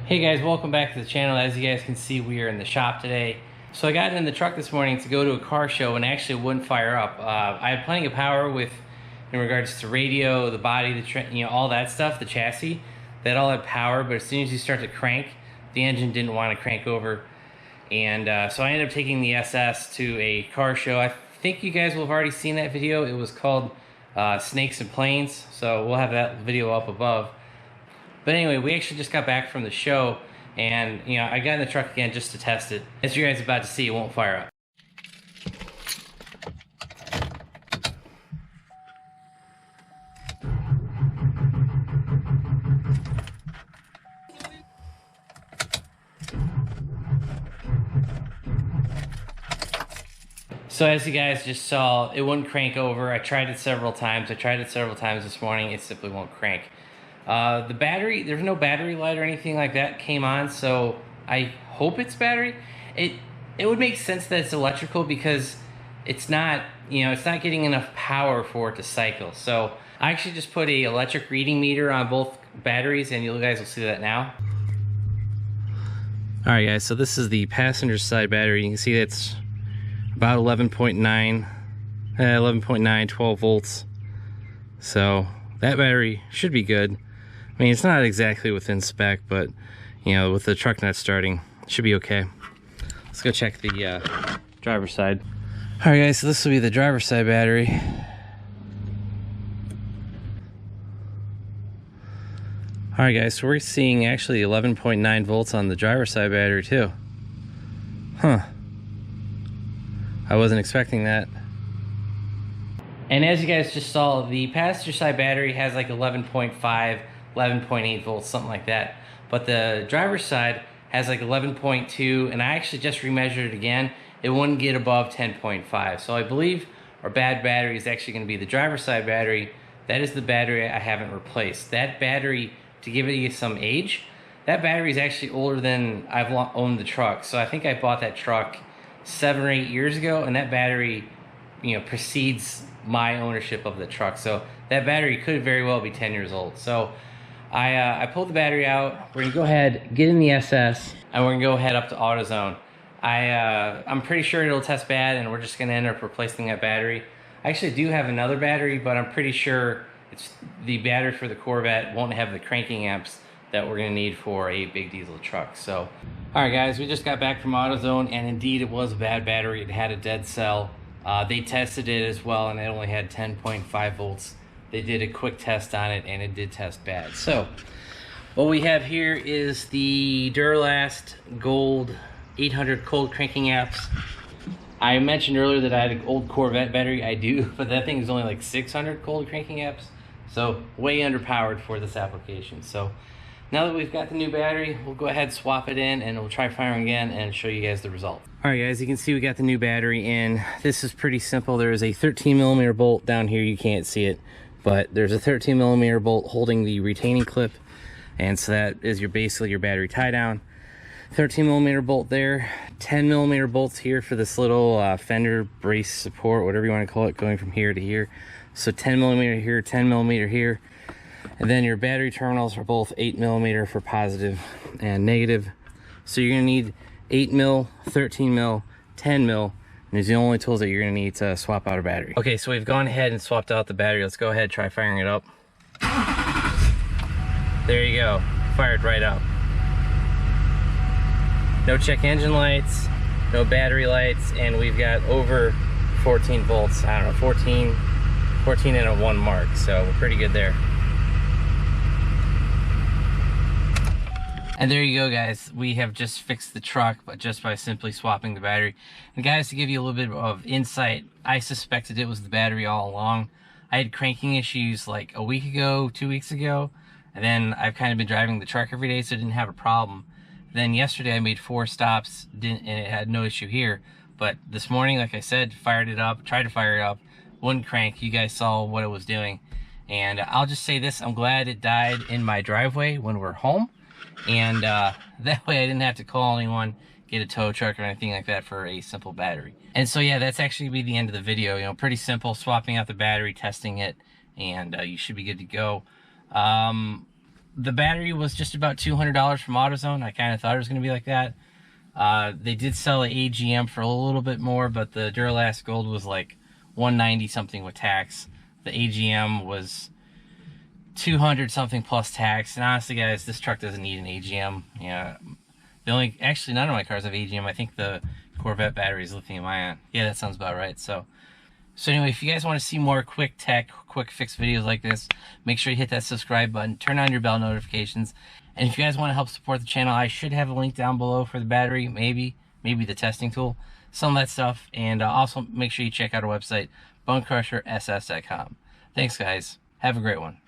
Hey guys, welcome back to the channel. As you guys can see, we are in the shop today. So I got in the truck this morning to go to a car show and actually wouldn't fire up. I had plenty of power in regards to radio, the body, all that stuff, the chassis. That all had power, but as soon as you start to crank, the engine didn't want to crank over. And so I ended up taking the SS to a car show. I think you guys will have already seen that video. It was called Snakes and Planes. So we'll have that video up above. But anyway, we actually just got back from the show, and I got in the truck again just to test it. As you guys are about to see, it won't fire up. So as you guys just saw, it wouldn't crank over. I tried it several times. This morning. It simply won't crank. The battery, there's no battery light or anything like that came on, so I hope it's battery. It would make sense that it's electrical because it's not, it's not getting enough power for it to cycle. So I actually just put a electric reading meter on both batteries, and you guys will see that now. All right, guys, so this is the passenger side battery. You can see it's about 11.9, 12 volts. So that battery should be good. I mean, it's not exactly within spec, but with the truck not starting, it should be okay. Let's go check the driver's side. All right, guys, so this will be the driver's side battery. All right, guys, so we're seeing actually 11.9 volts on the driver's side battery too. Huh. I wasn't expecting that. And as you guys just saw, the passenger side battery has like 11.5, 11.8 volts, something like that. But the driver's side has like 11.2, and I actually just remeasured it again. It wouldn't get above 10.5. So I believe our bad battery is actually going to be the driver's side battery. That is the battery I haven't replaced. That battery, to give it some age, that battery is actually older than I've owned the truck. So I think I bought that truck 7 or 8 years ago, and that battery precedes my ownership of the truck. So that battery could very well be 10 years old. So I pulled the battery out. We're gonna go ahead, get in the SS, and we're gonna go head up to AutoZone. I'm pretty sure it'll test bad, and we're just gonna end up replacing that battery. I actually do have another battery, but I'm pretty sure it's the battery for the Corvette won't have the cranking amps that we're gonna need for a big diesel truck. So, all right, guys, we just got back from AutoZone, and indeed it was a bad battery. It had a dead cell. They tested it as well, and it only had 10.5 volts. They did a quick test on it, and it did test bad. So what we have here is the Duralast Gold 800 cold cranking amps. I mentioned earlier that I had an old Corvette battery. I do, but that thing is only like 600 cold cranking amps, so way underpowered for this application. So now that we've got the new battery, we'll go ahead, swap it in, and we'll try firing again and show you guys the result. All right, guys, you can see we got the new battery in. This is pretty simple. There is a 13mm bolt down here. You can't see it, but there's a 13mm bolt holding the retaining clip, and so that is basically your battery tie down. 13mm bolt there, 10mm bolts here for this little fender brace support, whatever you want to call it, going from here to here. So 10mm here, 10mm here. And then your battery terminals are both 8mm for positive and negative. So you're gonna need 8mm, 13mm, 10mm, and these are the only tools that you're gonna need to swap out a battery. Okay, so we've gone ahead and swapped out the battery. Let's go ahead and try firing it up. There you go, fired right up. No check engine lights, no battery lights, and we've got over 14 volts. I don't know, 14 and a 1 mark, so we're pretty good there. And there you go, guys. We have just fixed the truck, but just by simply swapping the battery. And guys, to give you a little bit of insight, I suspected it was the battery all along. I had cranking issues like a week ago, 2 weeks ago, and then I've kind of been driving the truck every day, so I didn't have a problem. Then yesterday I made 4 stops, and it had no issue here. But this morning, like I said, fired it up, tried to fire it up, wouldn't crank. You guys saw what it was doing. And I'll just say this, I'm glad it died in my driveway when we're home. And that way I didn't have to call anyone, get a tow truck or anything like that for a simple battery. And so yeah, that's actually be the end of the video. Pretty simple, swapping out the battery, testing it, and you should be good to go. the battery was just about $200 from AutoZone. I kind of thought it was going to be like that. They did sell an AGM for a little bit more, but the Duralast Gold was like $190 something with tax. The AGM was $200 something plus tax. And honestly, guys, this truck doesn't need an AGM. Yeah, actually none of my cars have AGM. I think the Corvette battery is lithium ion. Yeah, that sounds about right. So anyway, if you guys want to see more quick tech, quick fix videos like this, make sure you hit that subscribe button, turn on your bell notifications. And if you guys want to help support the channel, I should have a link down below for the battery, maybe the testing tool, some of that stuff. And also make sure you check out our website, BonecrrusherSS.com. Thanks, guys. Have a great one.